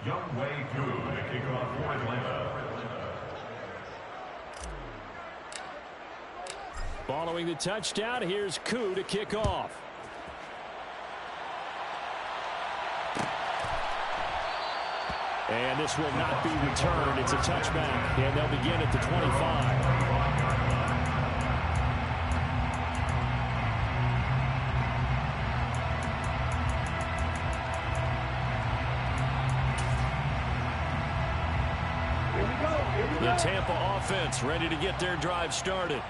Young Wei Koo to kick off for Atlanta. Following the touchdown, here's Koo to kick off. And this will not be returned. It's a touchback, and they'll begin at the 25. The Tampa offense ready to get their drive started.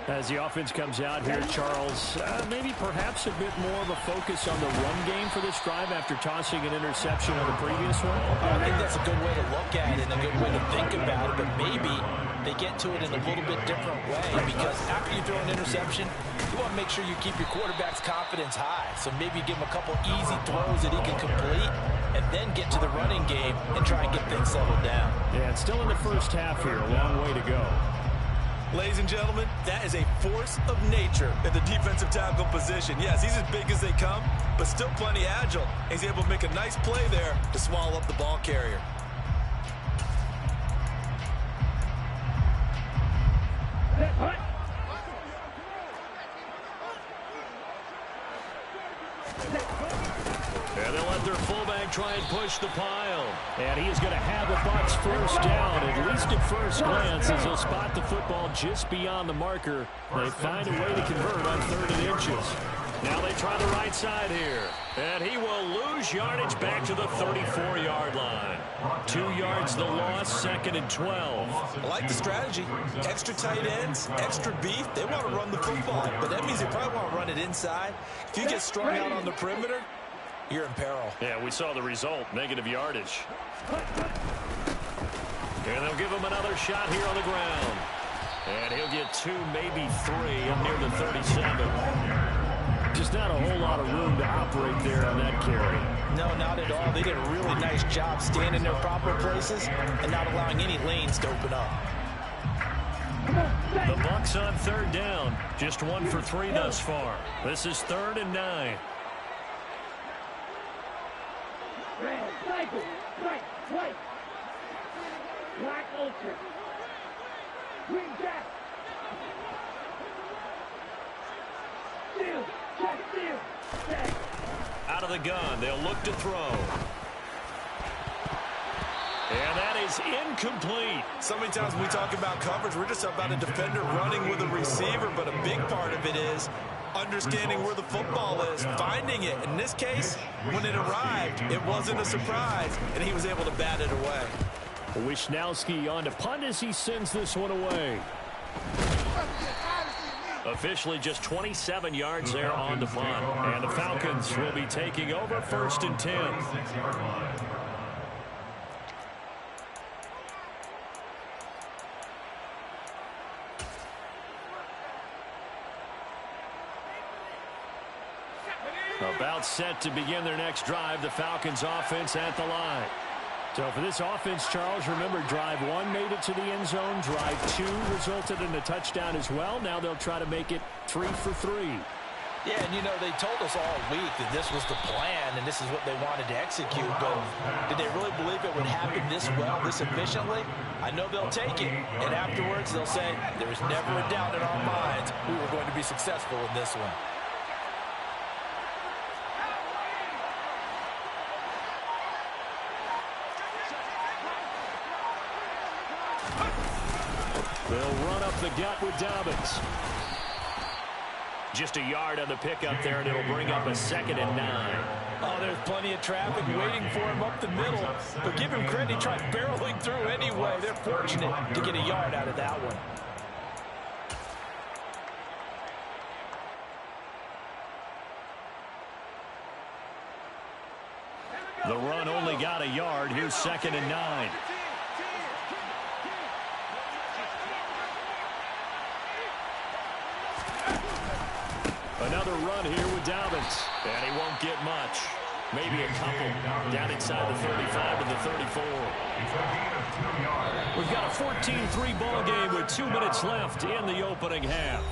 As the offense comes out here, Charles, maybe perhaps a bit more of a focus on the run game for this drive after tossing an interception on the previous one? I think that's a good way to look at it and a good way to think about it, but maybe they get to it in a little bit different way because after you throw an interception, you want to make sure you keep your quarterback's confidence high. So maybe give him a couple easy throws that he can complete and then get to the running game and try and get things settled down. Yeah, it's still in the first half here. A long way to go. Ladies and gentlemen, that is a force of nature at the defensive tackle position. Yes, he's as big as they come, but still plenty agile. He's able to make a nice play there to swallow up the ball carrier. And they'll let their fullback try and push the pile. And he is going to have the Bucs first down, at least at first glance, as he'll spot the football just beyond the marker. They find a way to convert on 3rd and inches. Now they try the right side here. And he will lose yardage back to the 34-yard line. 2 yards the loss, 2nd and 12. I like the strategy. Extra tight ends, extra beef. They want to run the football, but that means they probably want to run it inside. If you get strung out on the perimeter, you're in peril. Yeah, we saw the result, negative yardage. And they'll give him another shot here on the ground. And he'll get 2, maybe 3 up near the 37. Just not a whole lot of room to operate there on that carry. No, not at all. They did a really nice job staying in their proper places and not allowing any lanes to open up. The Bucs on 3rd down. Just 1 for 3 thus far. This is 3rd and 9. Red, cycle, right, white, black ultra, green jack, steel, check, steel, check. Out of the gun, they'll look to throw. And that is incomplete. So many times when we talk about coverage, we're just about a defender running with a receiver, but a big part of it is understanding where the football is, finding it. In this case, when it arrived, it wasn't a surprise, and he was able to bat it away. Wisnowski on to punt as he sends this one away. Officially just 27 yards there on the punt. And the Falcons will be taking over 1st and 10. About set to begin their next drive, the Falcons offense at the line. So for this offense, Charles, remember drive 1 made it to the end zone. Drive 2 resulted in a touchdown as well. Now they'll try to make it 3 for 3. Yeah, and you know, they told us all week that this was the plan and this is what they wanted to execute, but did they really believe it would happen this well, this efficiently? I know they'll take it, and afterwards they'll say, there was never a doubt in our minds we were going to be successful in this one. They'll run up the gut with Dobbins. Just a yard on the pickup there, and it'll bring up a 2nd and 9. Oh, there's plenty of traffic waiting for him up the middle. But give him credit, he tried barreling through anyway. They're fortunate to get a yard out of that one. The run only got a yard. Here's 2nd and 9. Another run here with Dobbins. And he won't get much. Maybe a couple down inside the 35 to the 34. We've got a 14-3 ball game with 2 minutes left in the opening half.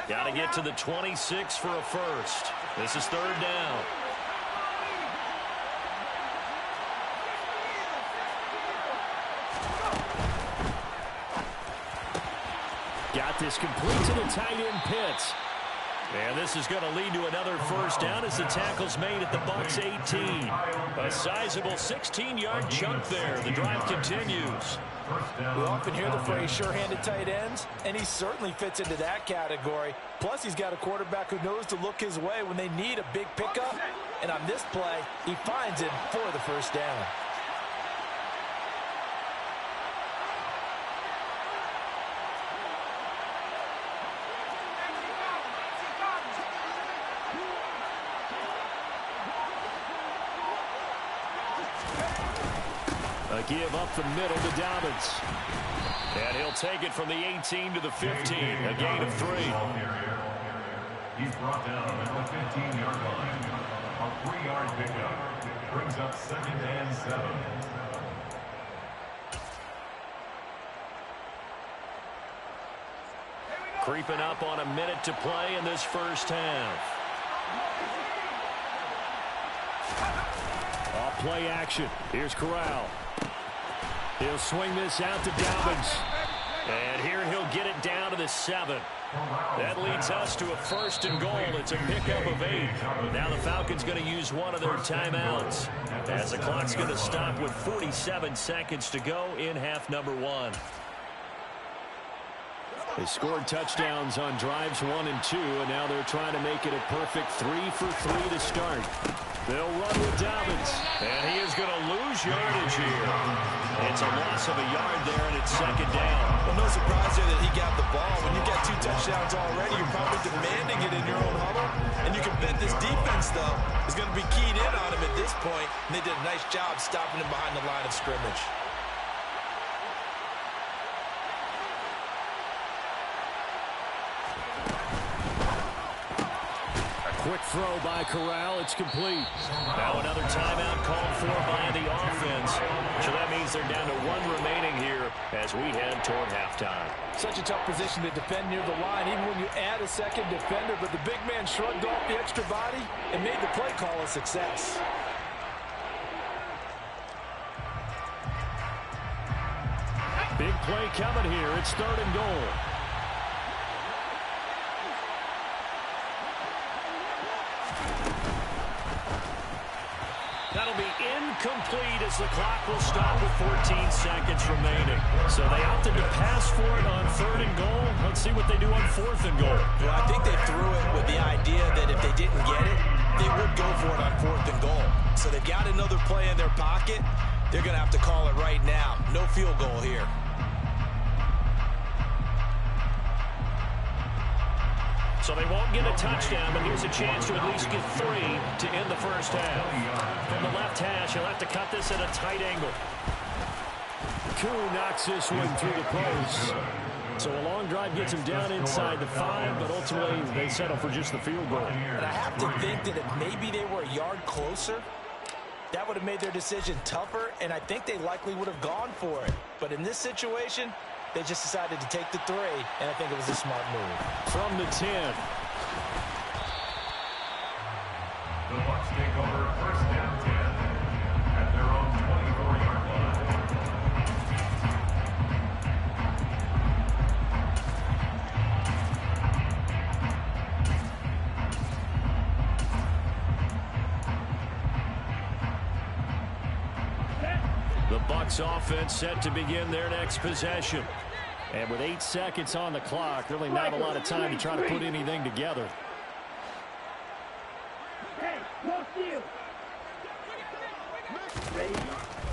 Got to get to the 26 for a first. This is third down. Got this complete to the tight end Pitts. And this is going to lead to another first down as the tackle's made at the Bucs 18. A sizable 16-yard chunk there. The drive continues. We often hear the phrase sure-handed tight ends, and he certainly fits into that category. Plus, he's got a quarterback who knows to look his way when they need a big pickup. And on this play, he finds it for the first down. A give up the middle to Dobbins. And he'll take it from the 18 to the 15. A gain of 3. He's brought down at the 15-yard line. A 3-yard pickup brings up 2nd and 7. Creeping up on a minute to play in this first half. Off play action. Here's Corral. He'll swing this out to Dobbins. And here he'll get it down to the 7. That leads us to a 1st and goal. It's a pickup of 8. Now the Falcons going to use one of their timeouts as the clock's going to stop with 47 seconds to go in half number 1. They scored touchdowns on drives 1 and 2, and now they're trying to make it a perfect 3 for 3 to start. They'll run with Dobbins, and he is going to lose yardage here. It's a loss of a yard there, and it's 2nd down. Well, no surprise here that he got the ball. When you got 2 touchdowns already, you're probably demanding it in your own huddle. And you can bet this defense, though, is going to be keyed in on him at this point. And they did a nice job stopping him behind the line of scrimmage. Quick throw by Corral. It's complete. Now another timeout called for by the offense. So that means they're down to 1 remaining here as we head toward halftime. Such a tough position to defend near the line, even when you add a second defender. But the big man shrugged off the extra body and made the play call a success. Big play coming here. It's 3rd and goal. That'll be incomplete as the clock will stop with 14 seconds remaining. So they opted to pass for it on 3rd and goal. Let's see what they do on 4th and goal. Well, I think they threw it with the idea that if they didn't get it, they would go for it on 4th and goal. So they've got another play in their pocket. They're going to have to call it right now. No field goal here. So they won't get a touchdown, but here's a chance to at least get 3 to end the first half. From the left hash, he'll have to cut this at a tight angle. Koo knocks this one through the post. So a long drive gets him down inside the 5, but ultimately they settle for just the field goal. And I have to think that if maybe they were a yard closer, that would have made their decision tougher, and I think they likely would have gone for it. But in this situation, they just decided to take the 3, and I think it was a smart move. From the 10. The Bucs take over 1st and 10 at their own 24-yard line. The Bucs offense set to begin their next possession. And with 8 seconds on the clock, really not a lot of time to try to put anything together.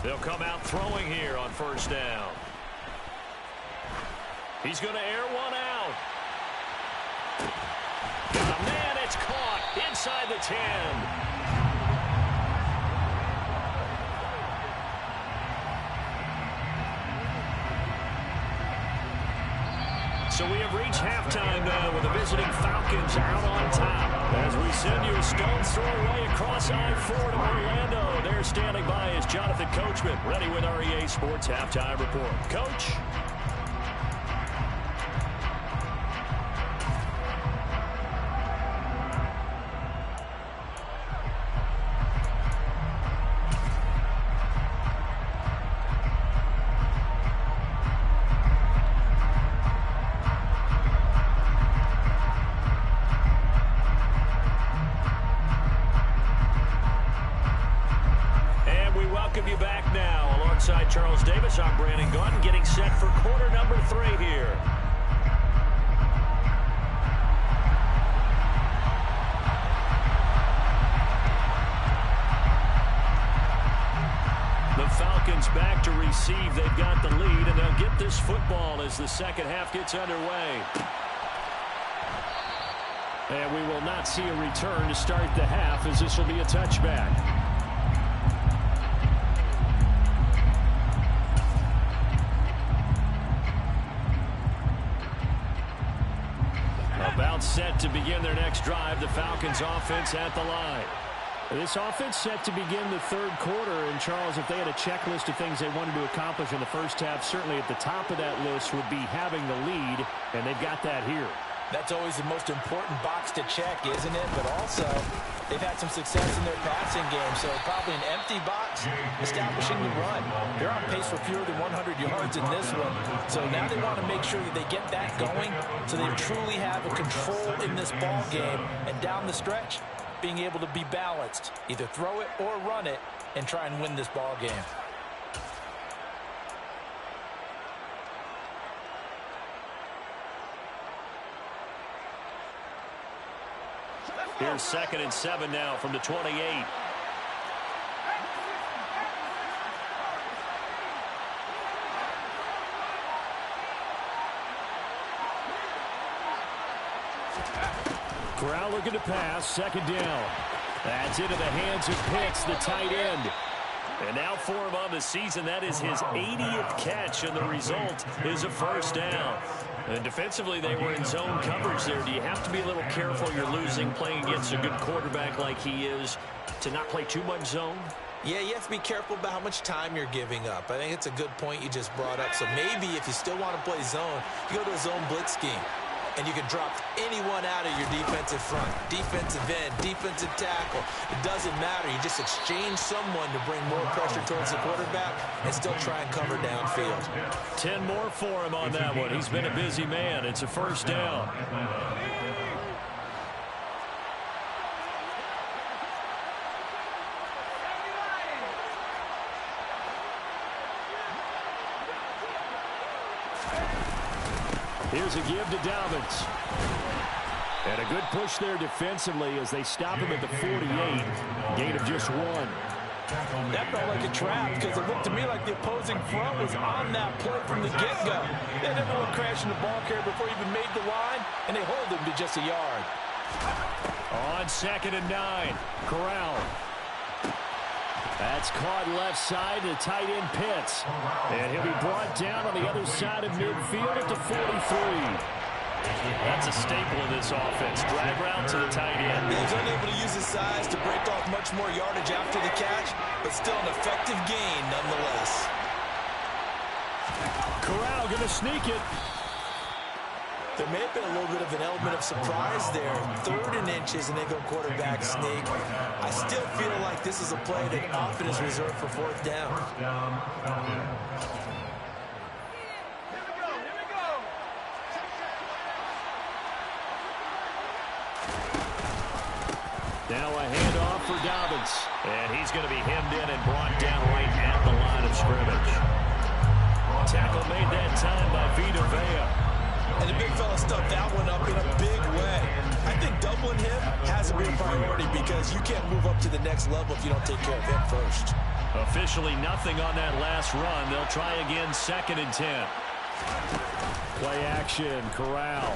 They'll come out throwing here on 1st down. He's going to air one out. Oh, man, it's caught inside the 10. So we have reached halftime now with the visiting Falcons out on top. As we send you a stone's throw away across I-4 to Orlando. There standing by is Jonathan Coachman, ready with our EA Sports Halftime Report. Coach? welcome you back now. Alongside Charles Davis, I'm Brandon Gaudin, getting set for quarter number 3 here. The Falcons back to receive. They've got the lead, and they'll get this football as the second half gets underway. And we will not see a return to start the half, as this will be a touchback. About set to begin their next drive, the Falcons offense at the line. This offense set to begin the third quarter. And, Charles, if they had a checklist of things they wanted to accomplish in the first half, certainly at the top of that list would be having the lead, and they've got that here. That's always the most important box to check, isn't it? But also, they've had some success in their passing game, so probably an empty box, establishing the run. They're on pace for fewer than 100 yards in this one, so now they want to make sure that they get that going so they truly have a control in this ball game, and down the stretch, being able to be balanced, either throw it or run it, and try and win this ball game. Here's 2nd and 7 now from the 28. Corral looking to pass, 2nd down. That's into the hands of Pitts, the tight end. And now for him on the season, that is his 80th catch, and the result is a first down. And defensively, they were in zone coverage there. Do you have to be a little careful? You're losing, playing against a good quarterback like he is, to not play too much zone? Yeah, you have to be careful about how much time you're giving up. I think it's a good point you just brought up. So maybe if you still want to play zone, you go to a zone blitz scheme. And you can drop anyone out of your defensive front, defensive end, defensive tackle. It doesn't matter. You just exchange someone to bring more pressure towards the quarterback and still try and cover downfield. 10 more for him on that one. He's been a busy man. It's a first down. Here's a give to Dobbins. And a good push there defensively as they stop him at the 48. Gain of just 1. That felt like a trap because it looked to me like the opposing front was on that play from the get-go. They had everyone crashing the ball carrier before he even made the line, and they hold him to just a yard. On 2nd and 9, Corral. That's caught left side to tight end Pitts. And he'll be brought down on the other side of midfield at the 43. That's a staple of this offense. Drag route to the tight end. He's unable to use his size to break off much more yardage after the catch, but still an effective gain nonetheless. Corral going to sneak it. There may have been a little bit of an element of surprise there. 3rd and inches, and they go quarterback sneak. I still feel like this is a play that often is reserved for 4th down. Now a handoff for Dobbins. And he's going to be hemmed in and brought down right at the line of scrimmage. Tackle made that time by Vita Vea. And the big fella stuffed that one up in a big way. I think doubling him has to be a priority because you can't move up to the next level if you don't take care of him first. Officially nothing on that last run. They'll try again 2nd and 10. Play action, Corral.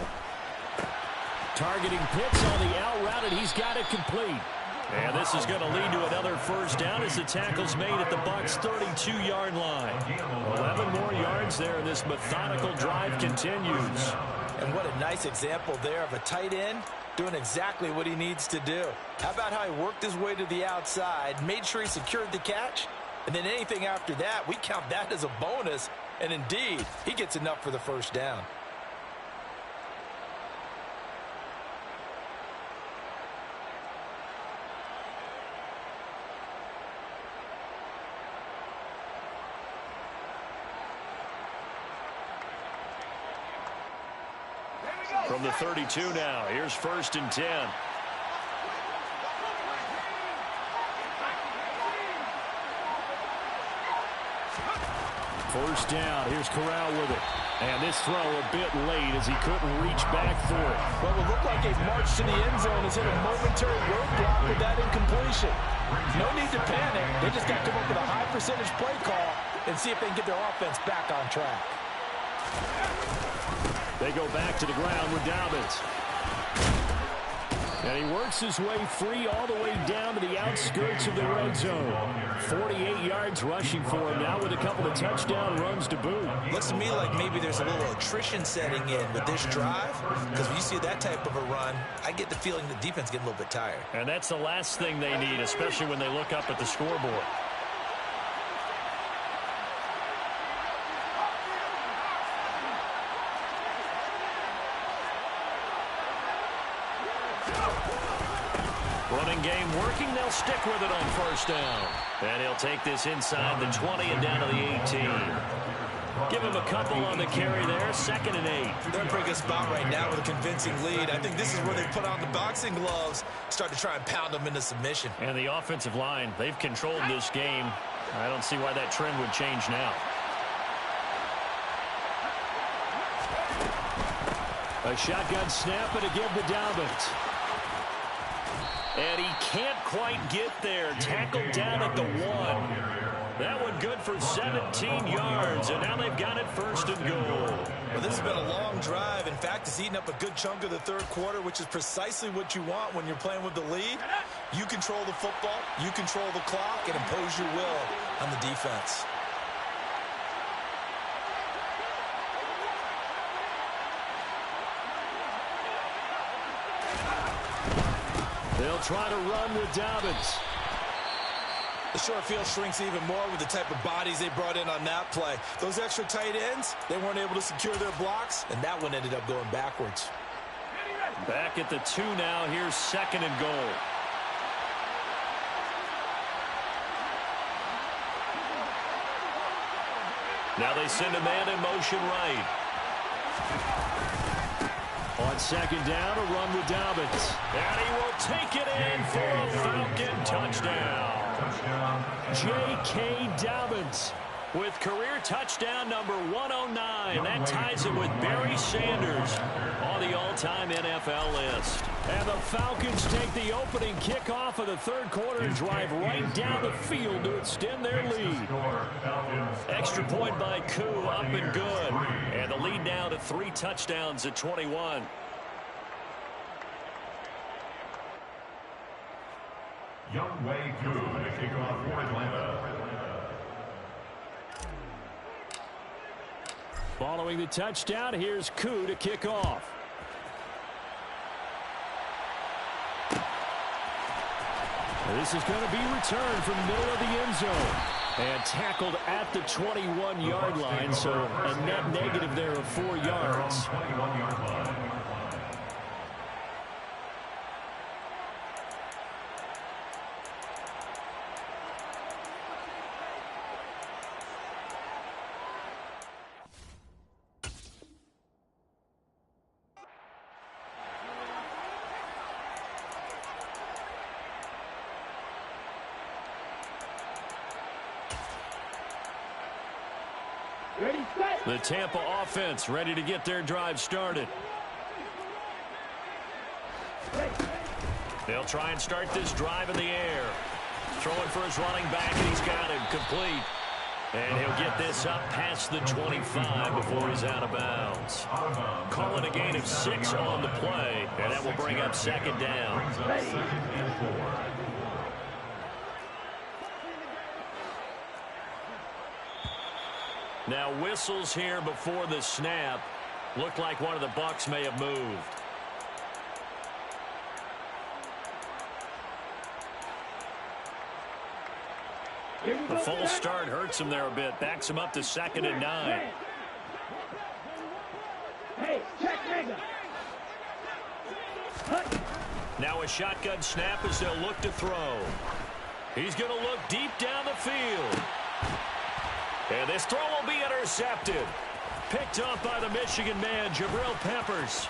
Targeting Pitts on the out route, and he's got it complete. And this is going to lead to another first down as the tackle's made at the Bucs' 32-yard line. 11 more yards there, and this methodical drive continues. And what a nice example there of a tight end doing exactly what he needs to do. How about how he worked his way to the outside, made sure he secured the catch, and then anything after that, we count that as a bonus. And indeed, he gets enough for the first down. From the 32 now, here's 1st and 10. First down. Here's Corral with it. And this throw a bit late as he couldn't reach back for it. Well, it looked like a march to the end zone has hit a momentary roadblock with that incompletion. No need to panic. They just got to come up with a high percentage play call and see if they can get their offense back on track. They go back to the ground with Dobbins. And he works his way free all the way down to the outskirts of the red zone. 48 yards rushing for him now with a couple of touchdown runs to boot. Looks to me like maybe there's a little attrition setting in with this drive, because when you see that type of a run, I get the feeling the defense getting a little bit tired. And that's the last thing they need, especially when they look up at the scoreboard. Running game working. They'll stick with it on first down. And he'll take this inside the 20 and down to the 18. Give him a couple on the carry there. 2nd and 8. They're in a pretty good spot right now with a convincing lead. I think this is where they put on the boxing gloves, start to try and pound them into submission. And the offensive line, they've controlled this game. I don't see why that trend would change now. A shotgun snap and a give to Dobbins. And he can't quite get there. Tackled down at the 1. That one good for 17 yards, and now they've got it 1st and goal. Well, this has been a long drive. In fact, it's eaten up a good chunk of the third quarter, which is precisely what you want when you're playing with the lead. You control the football, you control the clock, and impose your will on the defense. They'll try to run with Dobbins. The short field shrinks even more with the type of bodies they brought in on that play. Those extra tight ends, they weren't able to secure their blocks, and that one ended up going backwards. Back at the 2 now. Here's 2nd and goal. Now they send a man in motion right. On 2nd down, a run with Dobbins. And he will take it in for a Falcon touchdown. J.K. Dobbins with career touchdown number 109. That ties him with Barry Sanders on the all-time NFL list. And the Falcons take the opening kickoff of the third quarter and drive right down the field to extend their lead. Extra point by Koo, up and good. And the lead now to 3 touchdowns at 21. Young Wei Koo to kick off for Atlanta. Following the touchdown, here's Koo to kick off. This is going to be returned from the middle of the end zone. And tackled at the 21-yard line, so a net negative there of 4 yards. 21-yard line. Ready, set. The Tampa offense ready to get their drive started. They'll try and start this drive in the air. Throwing for his running back, and he's got him complete. And he'll get this up past the 25 before he's out of bounds. Calling a gain of 6 on the play, and that will bring up 2nd down. Now whistles here before the snap. Looked like one of the Bucs may have moved. The false start hurts him there a bit. Backs him up to 2nd and 9. Hey, check nigga. Now a shotgun snap as they'll look to throw. He's going to look deep down the field. And this throw will be intercepted. Picked up by the Michigan man, Jabril Peppers.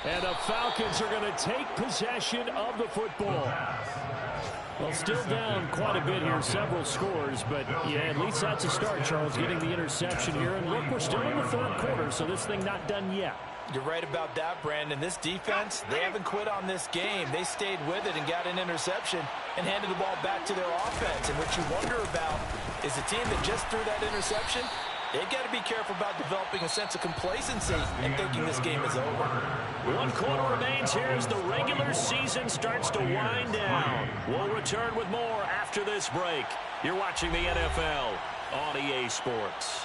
And the Falcons are going to take possession of the football. Well, still down quite a bit here, several scores, but yeah, at least that's a start, Charles, getting the interception here. And look, we're still in the third quarter, so this thing not done yet. You're right about that, Brandon. This defense, they haven't quit on this game. They stayed with it and got an interception and handed the ball back to their offense. And what you wonder about is a team that just threw that interception, they've got to be careful about developing a sense of complacency and thinking this game is over. 1 quarter remains here as the regular season starts to wind down. We'll return with more after this break. You're watching the NFL on EA Sports.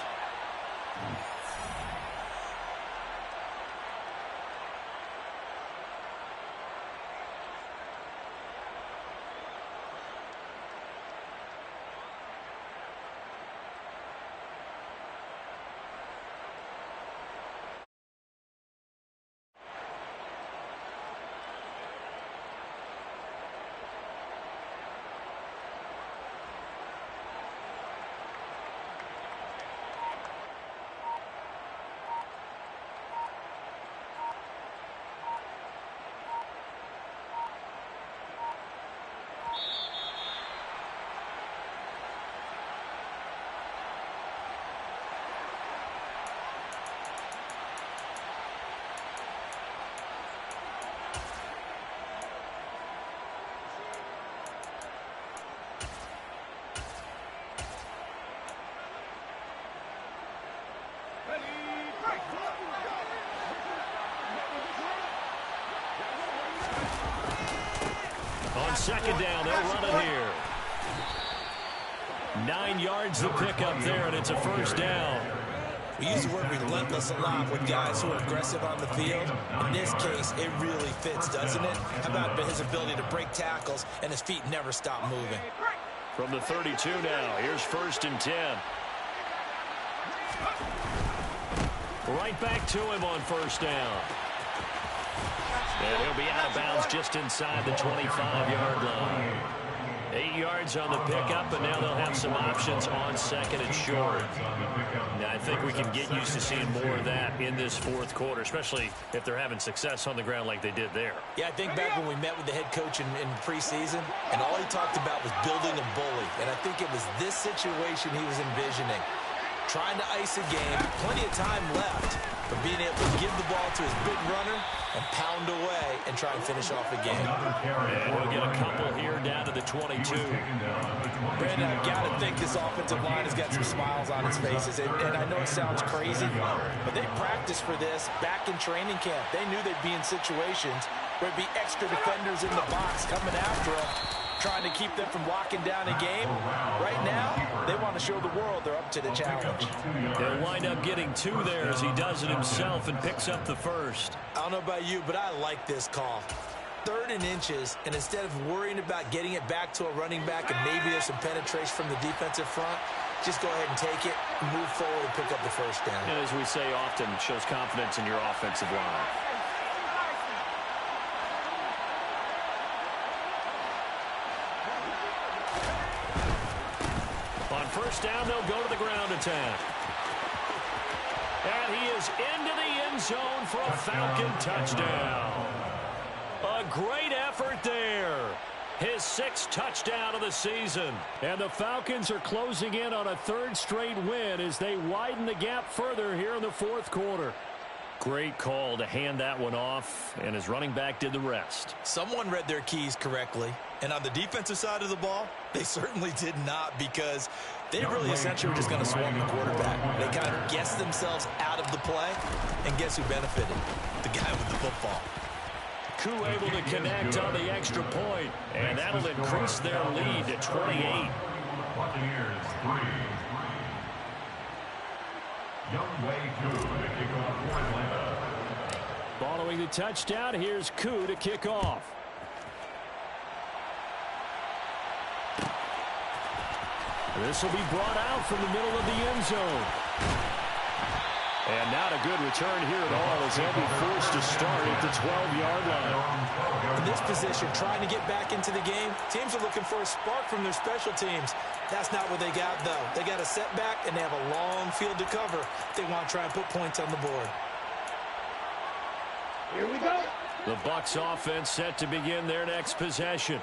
On second down, they'll run it here. 9 yards the pickup there, and it's a first down. We use the word relentless a lot with guys who are aggressive on the field. In this case, it really fits, doesn't it? How about his ability to break tackles and his feet never stop moving? From the 32 now, here's 1st and 10. Right back to him on first down. And he'll be out of bounds just inside the 25-yard line. 8 yards on the pickup, and now they'll have some options on second and short. Now, I think we can get used to seeing more of that in this fourth quarter, especially if they're having success on the ground like they did there. Yeah, I think back when we met with the head coach in preseason, and all he talked about was building a bully. And I think it was this situation he was envisioning. Trying to ice a game, plenty of time left, but being able to give the ball to his big runner and pound away and try and finish off the game. And we'll get a couple here down to the 22. Brandon, I've got to think this offensive line has got some smiles on its faces. And I know it sounds crazy, but they practiced for this back in training camp. They knew they'd be in situations where it'd be extra defenders in the box coming after them, trying to keep them from locking down a game. Right now, they want to show the world they're up to the challenge. They'll wind up getting 2 there as he does it himself and picks up the first. I don't know about you, but I like this call. 3rd and inches, and instead of worrying about getting it back to a running back and maybe there's some penetration from the defensive front, just go ahead and take it, move forward, and pick up the first down. And as we say often, it shows confidence in your offensive line. On first down, they'll go to the ground attack. And he is into the end zone for a Falcon touchdown. A great effort there. His 6th touchdown of the season. And the Falcons are closing in on a 3rd straight win as they widen the gap further here in the 4th quarter. Great call to hand that one off, and his running back did the rest. Someone read their keys correctly, and on the defensive side of the ball, they certainly did not, because they really essentially were just going to swarm the quarterback. They kind of guessed themselves out of the play, and guess who benefited? The guy with the football. Koo able to connect on the extra point, and that'll increase their lead to 28. Buccaneers 3. Youngway Koo to kick off for Atlanta. Following the touchdown, here's Koo to kick off. This will be brought out from the middle of the end zone. And not a good return here at all as they'll be forced to start at the 12-yard line. In this position, trying to get back into the game, teams are looking for a spark from their special teams. That's not what they got, though. They got a setback, and they have a long field to cover. They want to try and put points on the board. Here we go. The Bucs offense set to begin their next possession.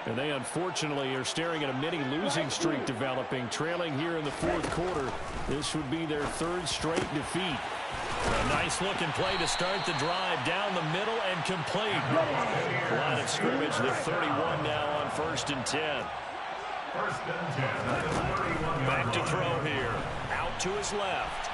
And they unfortunately are staring at a mini losing streak developing, trailing here in the fourth quarter. This would be their third straight defeat. A nice-looking play to start the drive down the middle and complete. Line of scrimmage, the 31 now on 1st and 10. First and 10. Back to throw here. Out to his left.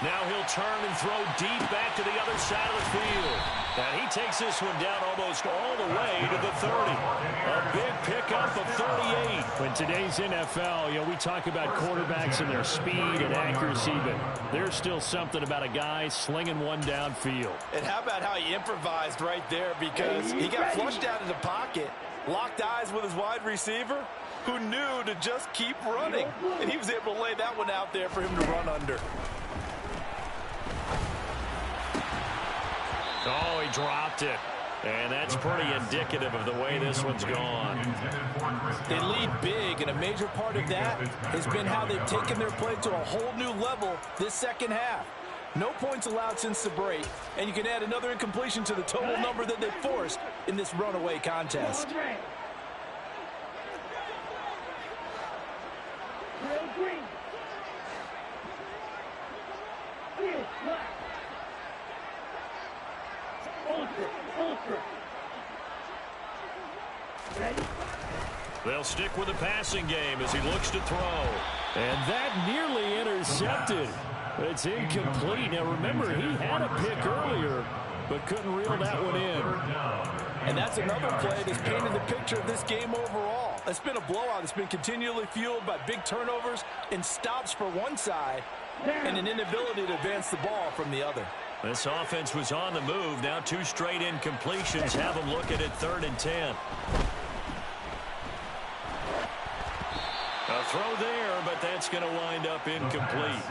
Now he'll turn and throw deep back to the other side of the field. And he takes this one down almost all the way to the 30. A big pickup of 38. In today's NFL, we talk about quarterbacks and their speed and accuracy, but there's still something about a guy slinging one downfield. And how about how he improvised right there, because he got flushed out of the pocket, locked eyes with his wide receiver, who knew to just keep running. And he was able to lay that one out there for him to run under. Oh, he dropped it. And that's pretty indicative of the way this one's gone. They lead big, and a major part of that has been how they've taken their play to a whole new level this second half. No points allowed since the break, and you can add another incompletion to the total number that they forced in this runaway contest. They'll stick with the passing game as he looks to throw. And that nearly intercepted. It's incomplete. Now remember, he had a pick earlier, but couldn't reel that one in. And that's another play that's painted the picture of this game overall. It's been a blowout. It's been continually fueled by big turnovers and stops for one side and an inability to advance the ball from the other. This offense was on the move. Now 2 straight incompletions have them looking at 3rd and 10. A throw there, but that's going to wind up incomplete.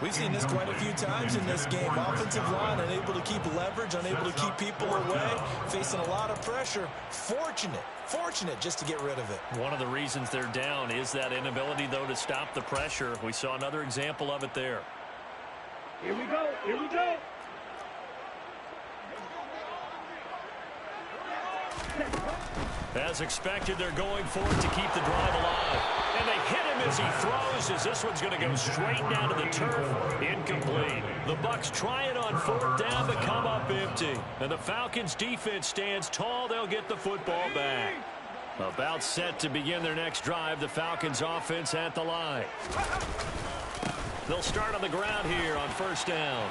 We've seen this quite a few times in this game. Offensive line unable to keep leverage, unable to keep people away, facing a lot of pressure. Fortunate just to get rid of it. One of the reasons they're down is that inability, though, to stop the pressure. We saw another example of it there. Here we go. Here we go. As expected, they're going for it to keep the drive alive. And they hit him as he throws, as this one's going to go straight down to the turf. Incomplete. The Bucs try it on 4th down, but come up empty. And the Falcons' defense stands tall. They'll get the football back. About set to begin their next drive. The Falcons' offense at the line. They'll start on the ground here on 1st down.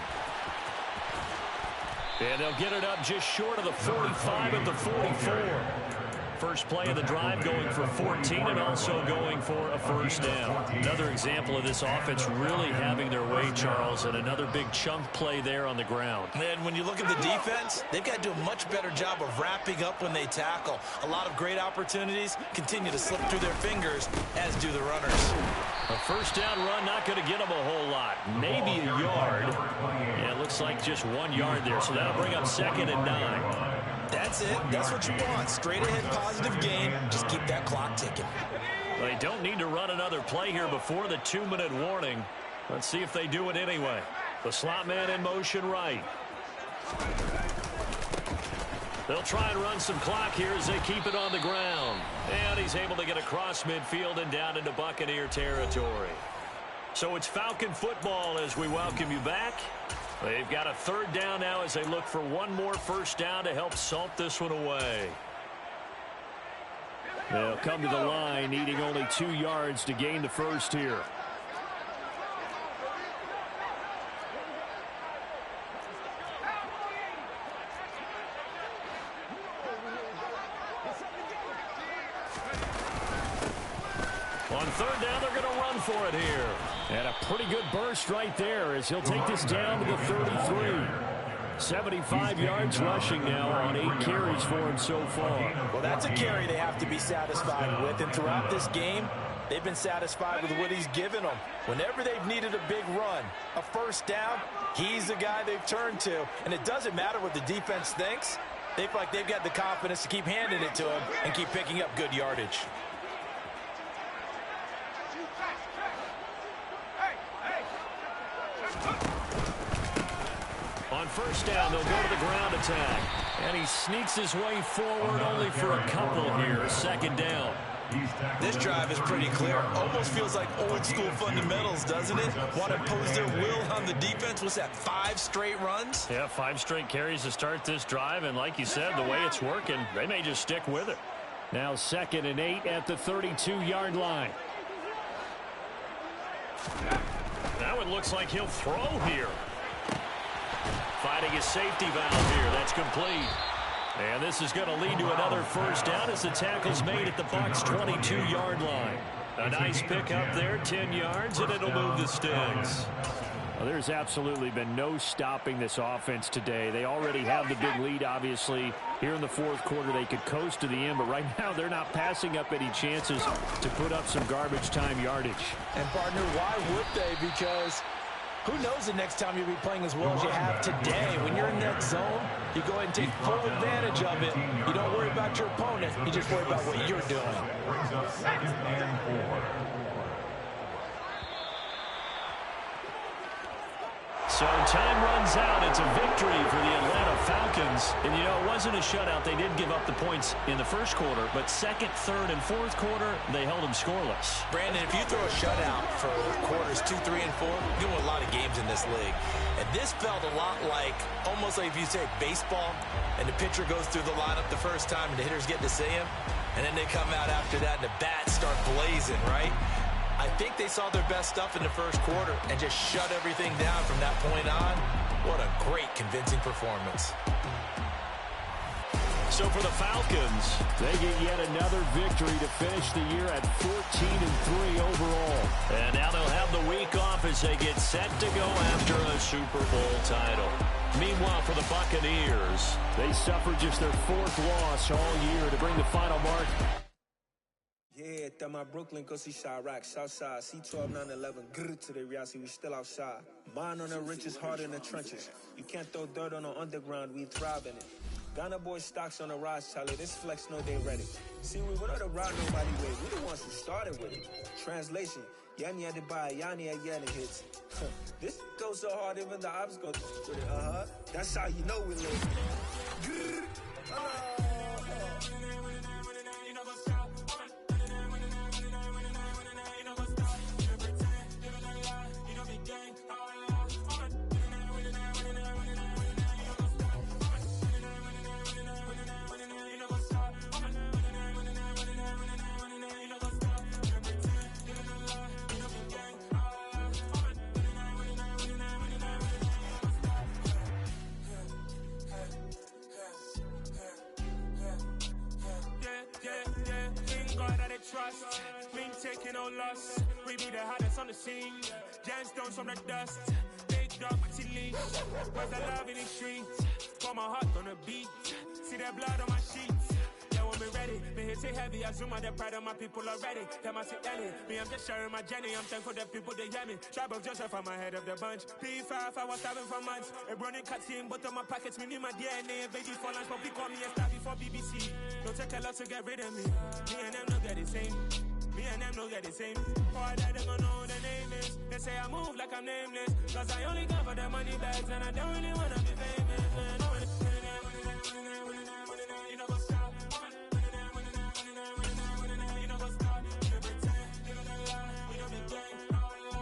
And they'll get it up just short of the 45 at the 44. First play of the drive going for 14 and also going for a 1st down. Another example of this offense really having their way, Charles, and another big chunk play there on the ground. And when you look at the defense, they've got to do a much better job of wrapping up when they tackle. A lot of great opportunities continue to slip through their fingers, as do the runners. A 1st down run, not going to get them a whole lot. Maybe a yard. Yeah, it looks like just 1 yard there, so that'll bring up 2nd and 9. That's it. That's what you want. Straight ahead positive gain. Just keep that clock ticking. They don't need to run another play here before the 2-minute warning. Let's see if they do it anyway. The slot man in motion right. They'll try and run some clock here as they keep it on the ground. And he's able to get across midfield and down into Buccaneer territory. So it's Falcon football as we welcome you back. They've got a 3rd down now as they look for one more 1st down to help salt this one away. They'll come to the line needing only 2 yards to gain the 1st here. On 3rd down, they're going to run for it here. And a pretty good burst right there as he'll take this down to the 33. 75 yards rushing now on 8 carries for him so far. Well, that's a carry they have to be satisfied with. And throughout this game, they've been satisfied with what he's given them. Whenever they've needed a big run, a 1st down, he's the guy they've turned to. And it doesn't matter what the defense thinks. They feel like they've got the confidence to keep handing it to him and keep picking up good yardage. On 1st down, they'll go to the ground attack. And he sneaks his way forward only for a couple here. Second down. This drive is pretty clear. Almost feels like old school fundamentals, doesn't it? Want to impose their will on the defense. What's that, 5 straight runs? Yeah, 5 straight carries to start this drive. And like you said, the way it's working, they may just stick with it. Now 2nd and 8 at the 32-yard line. Now it looks like he'll throw here. Finding his safety valve here. That's complete. And this is going to lead to another first down as the tackle's made at the Bucs' 22-yard line. A nice pickup there, 10 yards, and it'll move the sticks. Well, there's absolutely been no stopping this offense today. They already have the big lead, obviously. Here in the 4th quarter, they could coast to the end, but right now they're not passing up any chances to put up some garbage time yardage. And, partner, why would they? Because who knows the next time you'll be playing as well as you have today. When you're in that zone, you go ahead and take full advantage of it. You don't worry about your opponent. You just worry about what you're doing. Brings up 2nd and 4. So time runs out. It's a victory for the Atlanta Falcons. And, you know, it wasn't a shutout. They did give up the points in the 1st quarter, but 2nd, 3rd, and 4th quarter, they held them scoreless. Brandon, if you throw a shutout for quarters 2, 3, and 4, you win a lot of games in this league. And this felt a lot like, almost like if you say baseball, and the pitcher goes through the lineup the first time, and the hitters get to see him, and then they come out after that, and the bats start blazing, right? I think they saw their best stuff in the 1st quarter and just shut everything down from that point on. What a great, convincing performance. So for the Falcons, they get yet another victory to finish the year at 14-3 overall. And now they'll have the week off as they get set to go after a Super Bowl title. Meanwhile, for the Buccaneers, they suffered just their 4th loss all year to bring the final mark. Yeah, that my Brooklyn, go see Chirac, Southside, C12, 911, grrr to the reality, we still outside. Mine on the richest, heart in the trenches. You can't throw dirt on the underground, we thrive in it. Ghana boy stocks on the rise, Charlie, this flex know they ready. See, we went on the ride nobody way, we the ones who started with it. Translation, Yanni had to buy, Yanni had Yanni hits. This goes so hard, even the ops go with it, That's how you know we live. Grrr, trust, been taking no loss. We be the hardest on the scene. Gemstones from the dust. Big dog with your leash. Where's the love in the streets? Pour my heart on the beat. See that blood on my sheets. Yeah, when we ready, me hit it heavy. I zoom out the pride of my people already. Them I say Ellie, me I'm just sharing my journey. I'm thankful that people they hear me. Tribe of Joseph, I'm ahead of the bunch. P5, I was starving for months. A running cutscene, but on my pockets, me need my DNA. Baby for lunch, but we call me a star before BBC. Don't take a lot to get rid of me. Me and them don't get the same. Me and them don't get the same. Boy, that they gonna know the name is. They say I move like I'm nameless. Cause I only got for the money bags and I don't really wanna be